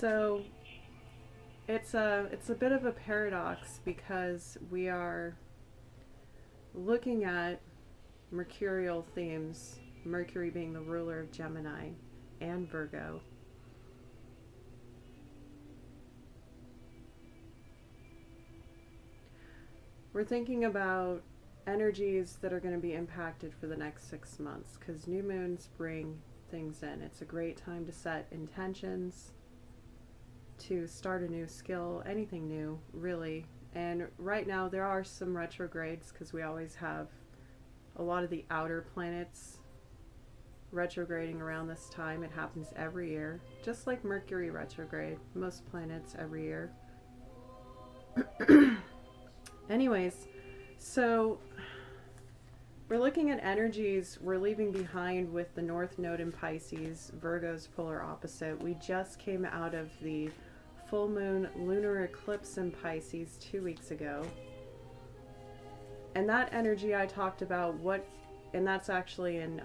So it's a bit of a paradox because we are looking at mercurial themes, Mercury being the ruler of Gemini and Virgo. We're thinking about energies that are going to be impacted for the next 6 months because new moons bring things in. It's a great time to set intentions, to start a new skill, anything new, really. And right now there are some retrogrades because we always have a lot of the outer planets retrograding around this time. It happens every year, just like Mercury retrograde, most planets every year. Anyways, so we're looking at energies we're leaving behind with the North Node in Pisces, Virgo's polar opposite. We just came out of the full moon lunar eclipse in Pisces 2 weeks ago. And that energy I talked about, and that's actually in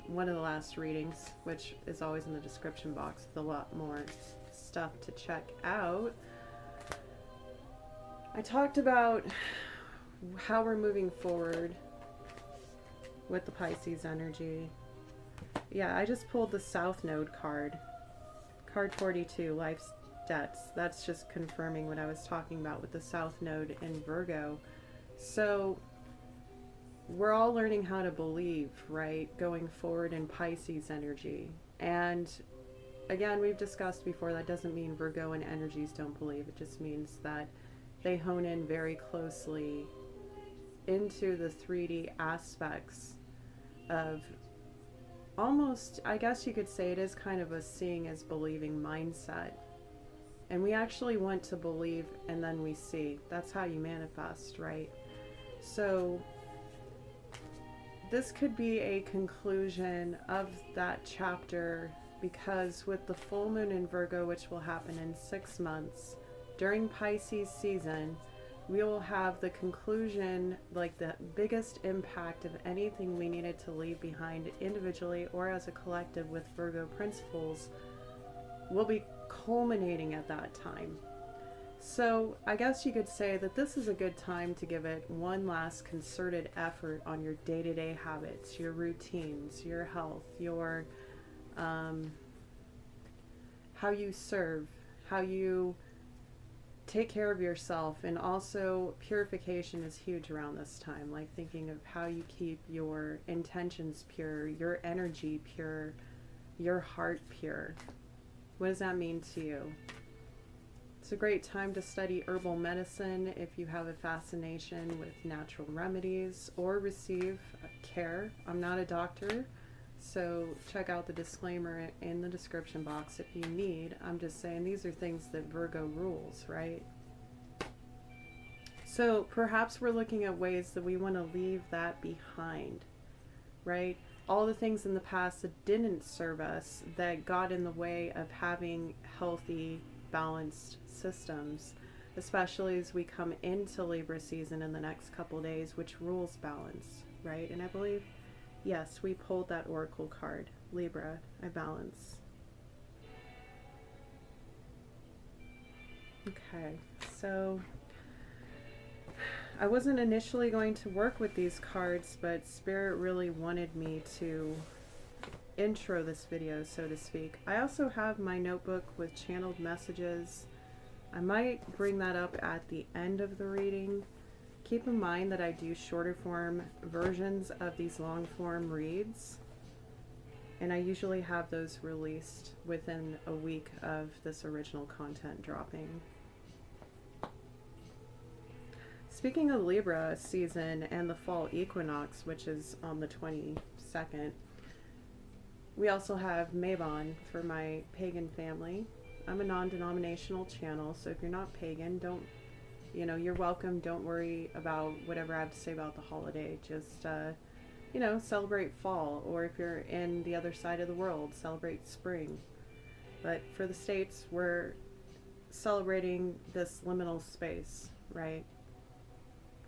one of the last readings, which is always in the description box with a lot more stuff to check out. I talked about how we're moving forward with the Pisces energy. Yeah, I just pulled the South Node card. Card 42, Life's Debts. That's just confirming what I was talking about with the South Node in Virgo. So we're all learning how to believe, right? Going forward in Pisces energy. And again, we've discussed before, that doesn't mean Virgoan energies don't believe. It just means that they hone in very closely into the 3D aspects of almost, I guess you could say it is kind of a seeing as believing mindset. And we actually want to believe and then we see. That's how you manifest, right? So this could be a conclusion of that chapter because with the full moon in Virgo, which will happen in 6 months, during Pisces season, we will have the conclusion, like the biggest impact of anything we needed to leave behind individually or as a collective with Virgo principles will be culminating at that time. So I guess you could say that this is a good time to give it one last concerted effort on your day-to-day habits, your routines, your health, your how you serve, how you take care of yourself. And also purification is huge around this time, like thinking of how you keep your intentions pure, your energy pure, your heart pure. What does that mean to you? It's a great time to study herbal medicine if you have a fascination with natural remedies or receive care. I'm not a doctor, so check out the disclaimer in the description box if you need. I'm just saying these are things that Virgo rules, right? So perhaps we're looking at ways that we want to leave that behind, right? All the things in the past that didn't serve us, that got in the way of having healthy, balanced systems, especially as we come into Libra season in the next couple days, which rules balance, right? And I believe, yes, we pulled that oracle card, Libra, I balance. Okay, so I wasn't initially going to work with these cards, but Spirit really wanted me to intro this video, so to speak. I also have my notebook with channeled messages. I might bring that up at the end of the reading. Keep in mind that I do shorter form versions of these long form reads, and I usually have those released within a week of this original content dropping. Speaking of Libra season and the fall equinox, which is on the 22nd, we also have Mabon for my pagan family. I'm a non-denominational channel, so if you're not pagan, don't, you're welcome. Don't worry about whatever I have to say about the holiday. Just, celebrate fall. Or if you're in the other side of the world, celebrate spring. But for the States, we're celebrating this liminal space, right?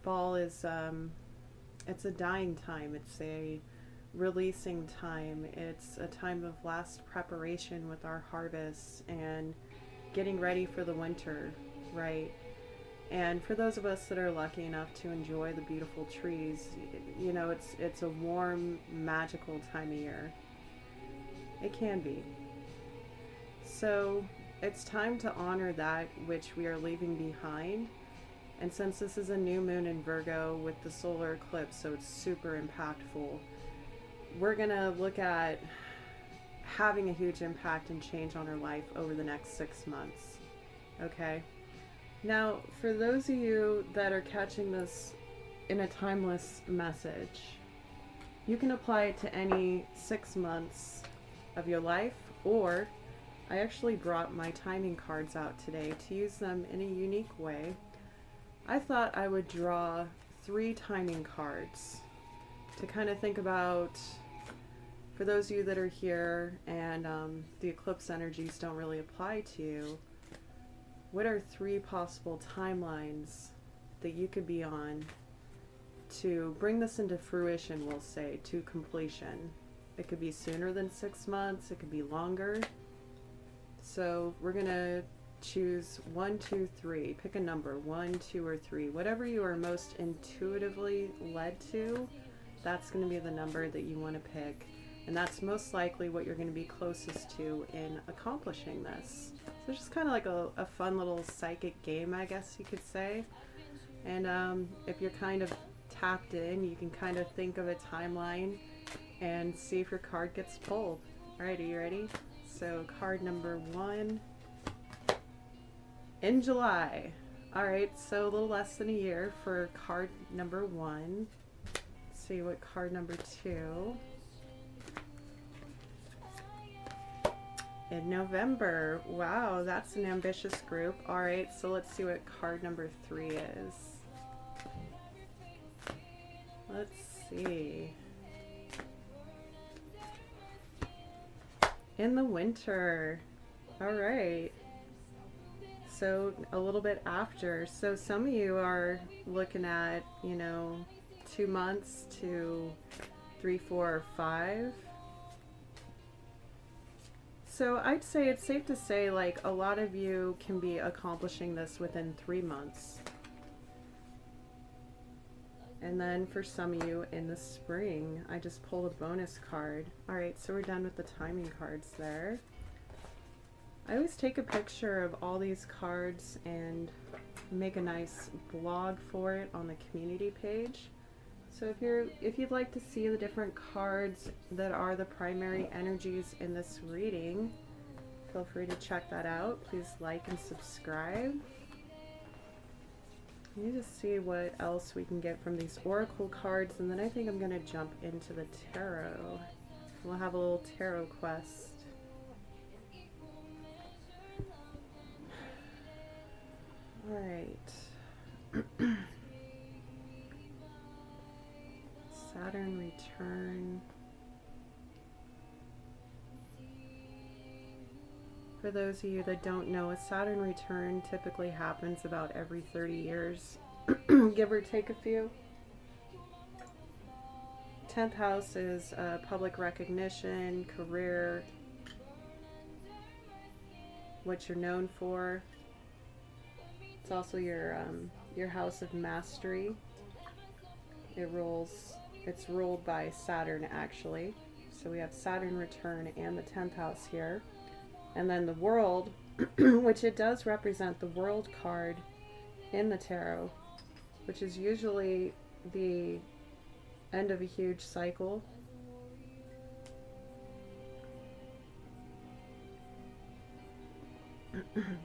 Fall is, it's a dying time. It's a releasing time. It's a time of last preparation with our harvests and getting ready for the winter, right? And for those of us that are lucky enough to enjoy the beautiful trees, you know, it's a warm, magical time of year. It can be. So it's time to honor that which we are leaving behind. And since this is a new moon in Virgo with the solar eclipse, so it's super impactful, we're going to look at having a huge impact and change on our life over the next 6 months. Okay? Now, for those of you that are catching this in a timeless message, you can apply it to any 6 months of your life, or I actually brought my timing cards out today to use them in a unique way. I thought I would draw 3 timing cards to kind of think about, for those of you that are here and the eclipse energies don't really apply to you, what are 3 possible timelines that you could be on to bring this into fruition, we'll say, to completion? It could be sooner than 6 months, it could be longer. So we're going to choose 1, 2, 3. Pick a number, 1, 2, or 3. Whatever you are most intuitively led to, that's going to be the number that you want to pick. And that's most likely what you're going to be closest to in accomplishing this. So it's just kind of like a fun little psychic game, I guess you could say. And if you're kind of tapped in, you can kind of think of a timeline and see if your card gets pulled. All right, are you ready? So card number 1 in July. All right, so a little less than a year for card number 1. Let's see what card number 2. In November. Wow, that's an ambitious group. All right, so let's see what card number 3 is. Let's see. In the winter. All right. So a little bit after. So some of you are looking at, you know, 2 months to 3, 4, or 5. So I'd say it's safe to say, like, a lot of you can be accomplishing this within 3 months. And then for some of you in the spring, I just pulled a bonus card. All right, so we're done with the timing cards there. I always take a picture of all these cards and make a nice blog for it on the community page. So if you'd like to see the different cards that are the primary energies in this reading, feel free to check that out. Please like and subscribe. Let me just see what else we can get from these oracle cards, and then I think I'm going to jump into the tarot. We'll have a little tarot quest. All right. Saturn return. For those of you that don't know, a Saturn return typically happens about every 30 years, give or take a few. 10th house is public recognition, career, what you're known for. It's also your house of mastery. It's ruled by Saturn, actually. So we have Saturn return and the 10th house here. And then the World, which it does represent the World card in the tarot, which is usually the end of a huge cycle.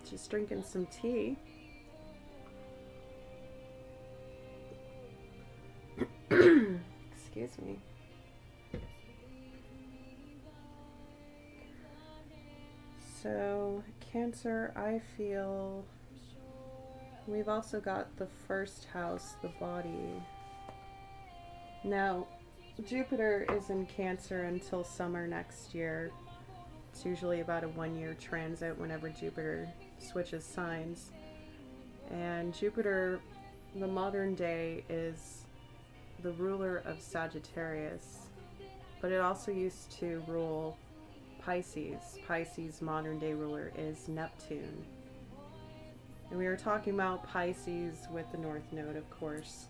Just drinking some tea. Excuse me. So, Cancer, I feel we've also got the first house, the body. Now, Jupiter is in Cancer until summer next year. It's usually about a 1-year transit whenever Jupiter switches signs. And Jupiter, the modern day, is the ruler of Sagittarius, but it also used to rule Pisces. Pisces' modern day ruler is Neptune. And we were talking about Pisces with the North Node, of course.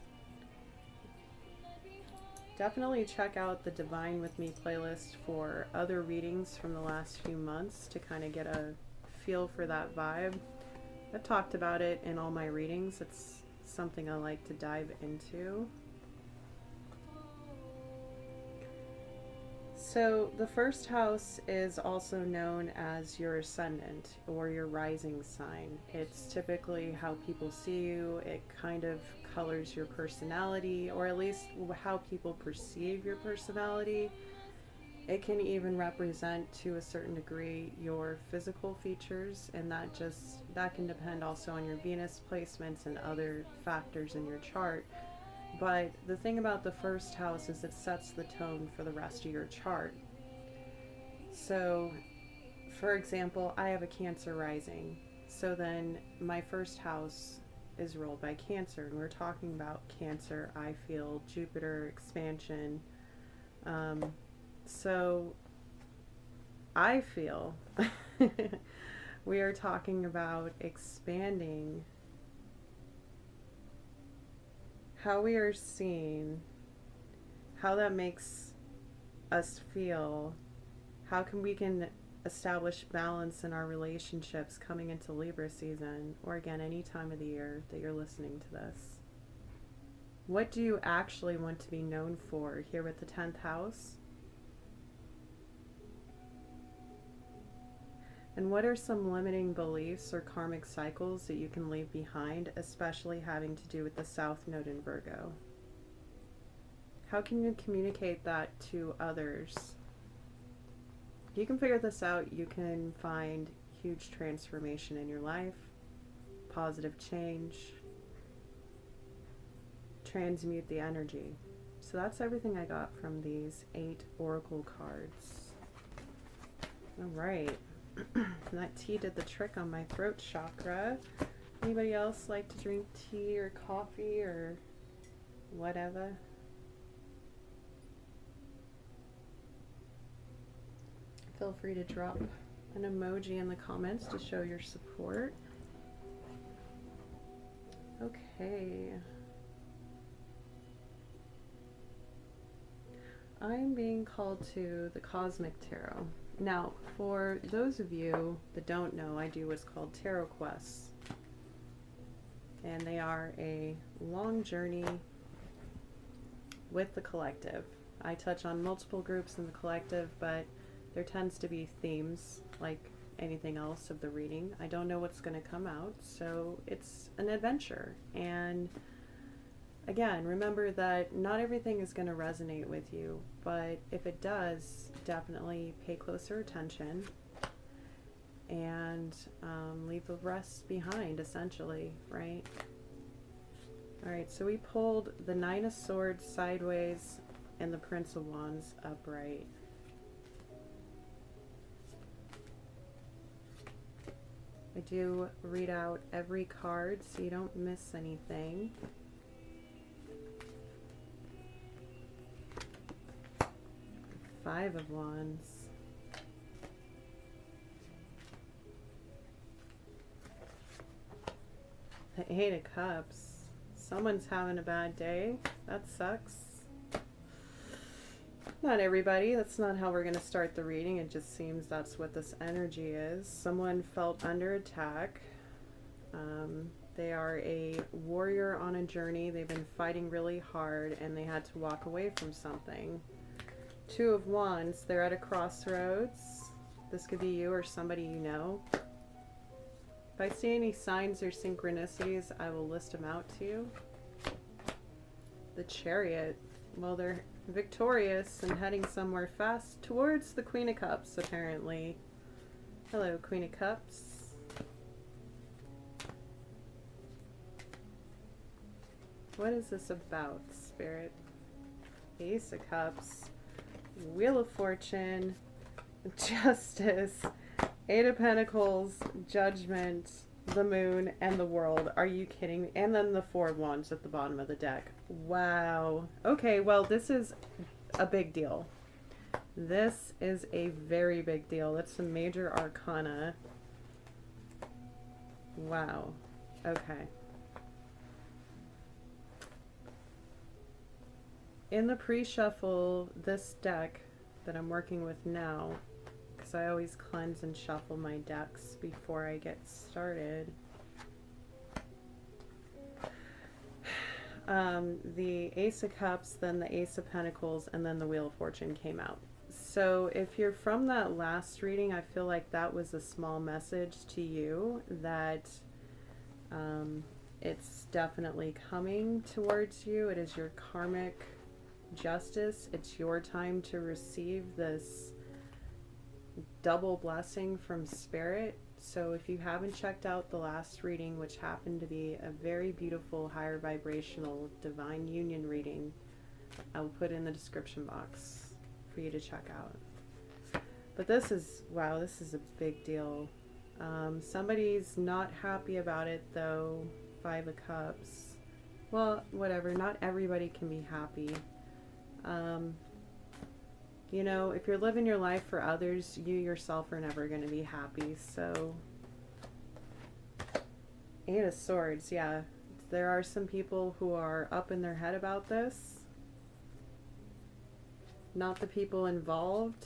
Definitely check out the Divine With Me playlist for other readings from the last few months to kind of get a feel for that vibe. I've talked about it in all my readings. It's something I like to dive into. So the first house is also known as your ascendant or your rising sign. It's typically how people see you. It kind of colors your personality, or at least how people perceive your personality. It can even represent to a certain degree your physical features, and that can depend also on your Venus placements and other factors in your chart. But the thing about the first house is it sets the tone for the rest of your chart. So, for example, I have a Cancer rising. So then my first house is ruled by Cancer, and we're talking about Cancer, I feel, Jupiter, expansion. So I feel we are talking about expanding how we are seen, how that makes us feel, how we can establish balance in our relationships coming into Libra season, or again, any time of the year that you're listening to this. What do you actually want to be known for here with the 10th house? And what are some limiting beliefs or karmic cycles that you can leave behind, especially having to do with the South Node in Virgo? How can you communicate that to others? If you can figure this out, you can find huge transformation in your life, positive change, transmute the energy. So that's everything I got from these 8 oracle cards. All right. That tea did the trick on my throat chakra. Anybody else like to drink tea or coffee or whatever? Feel free to drop an emoji in the comments to show your support. Okay. I'm being called to the Cosmic Tarot. Now, for those of you that don't know, I do what's called Tarot Quests. And they are a long journey with the collective. I touch on multiple groups in the collective, but there tends to be themes like anything else of the reading. I don't know what's going to come out, so it's an adventure. And again, remember that not everything is going to resonate with you, but if it does, definitely pay closer attention and leave the rest behind, essentially, right? All right, so we pulled the 9 of Swords sideways and the Prince of Wands upright. I do read out every card so you don't miss anything. Five of Wands. The 8 of Cups. Someone's having a bad day. That sucks. Not everybody. That's not how we're going to start the reading. It just seems that's what this energy is. Someone felt under attack. They are a warrior on a journey. They've been fighting really hard and they had to walk away from something. 2 of Wands. They're at a crossroads. This could be you or somebody you know. If I see any signs or synchronicities, I will list them out to you. The Chariot. Well, they're victorious and heading somewhere fast towards the Queen of Cups, apparently. Hello, Queen of Cups. What is this about, Spirit? Ace of Cups. Wheel of Fortune. Justice. 8 of Pentacles. Judgment. The Moon and the World. Are you kidding me? And then the 4 of Wands at the bottom of the deck. Wow. Okay, well, this is a big deal. This is a very big deal. That's some major arcana. Wow. Okay. In the pre-shuffle, this deck that I'm working with now, because I always cleanse and shuffle my decks before I get started, the Ace of Cups, then the Ace of Pentacles, and then the Wheel of Fortune came out. So if you're from that last reading, I feel like that was a small message to you that it's definitely coming towards you. It is your karmic justice. It's your time to receive this double blessing from Spirit. So if you haven't checked out the last reading, which happened to be a very beautiful higher vibrational divine union reading, I will put in the description box for you to check out. But this is, wow, this is a big deal. Somebody's not happy about it though. 5 of Cups. Well, whatever, not everybody can be happy. You know, if you're living your life for others, you yourself are never going to be happy. So, 8 of Swords, yeah. There are some people who are up in their head about this. Not the people involved.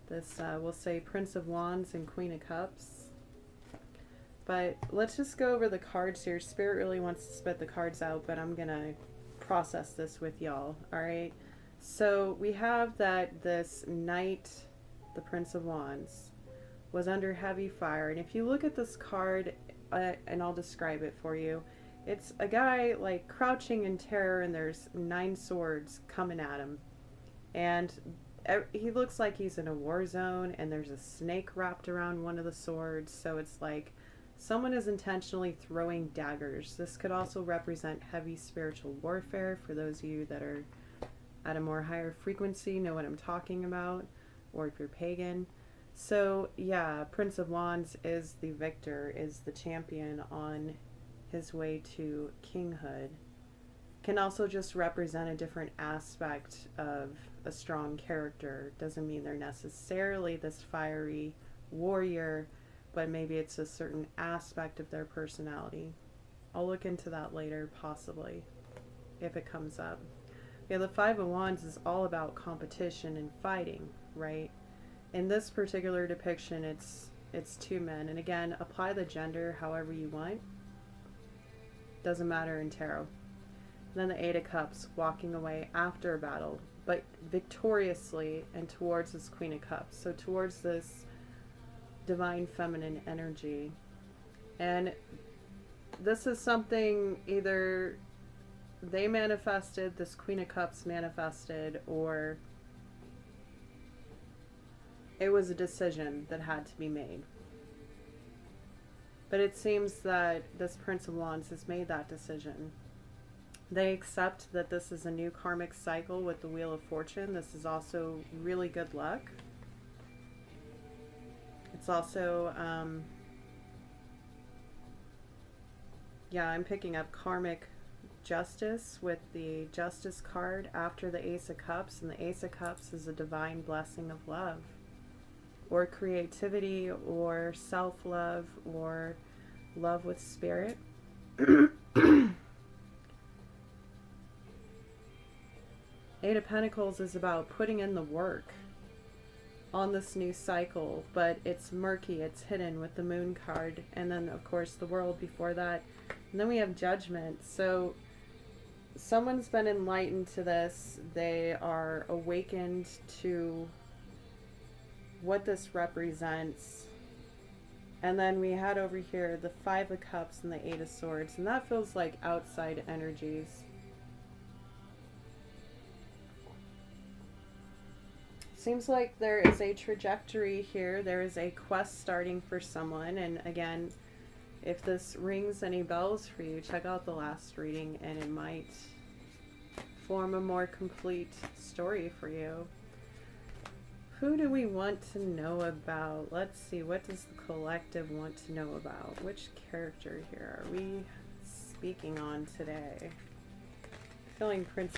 This, we'll say Prince of Wands and Queen of Cups. But let's just go over the cards here. Spirit really wants to spit the cards out, but I'm going to process this with y'all, all right? So we have that this knight, the Prince of Wands, was under heavy fire. And if you look at this card, and I'll describe it for you, it's a guy like crouching in terror and there's 9 swords coming at him. And he looks like he's in a war zone and there's a snake wrapped around one of the swords. So it's like someone is intentionally throwing daggers. This could also represent heavy spiritual warfare for those of you that are at a more higher frequency, know what I'm talking about, or if you're pagan. So yeah, Prince of Wands is the victor, is the champion on his way to kinghood. Can also just represent a different aspect of a strong character. Doesn't mean they're necessarily this fiery warrior, but maybe it's a certain aspect of their personality. I'll look into that later, possibly, if it comes up. Yeah, the 5 of Wands is all about competition and fighting, right? In this particular depiction, it's 2 men. And again, apply the gender however you want. Doesn't matter in tarot. And then the 8 of Cups, walking away after a battle, but victoriously and towards this Queen of Cups. So towards this divine feminine energy. And this is something either they manifested, this Queen of Cups manifested, or it was a decision that had to be made. But it seems that this Prince of Wands has made that decision. They accept that this is a new karmic cycle with the Wheel of Fortune. This is also really good luck. It's also, yeah, I'm picking up karmic justice with the Justice card after the Ace of Cups, and the Ace of Cups is a divine blessing of love, or creativity, or self-love, or love with Spirit. 8 of Pentacles is about putting in the work on this new cycle, but it's murky, it's hidden with the Moon card, and then of course the World before that, and then we have Judgment. So someone's been enlightened to this. They are awakened to what this represents. And then we had over here the 5 of Cups and the 8 of Swords, and that feels like outside energies. Seems like there is a trajectory here. There is a quest starting for someone. And again, if this rings any bells for you, check out the last reading and it might form a more complete story for you. Who do we want to know about? Let's see, what does the collective want to know about? Which character here are we speaking on today? Feeling Prince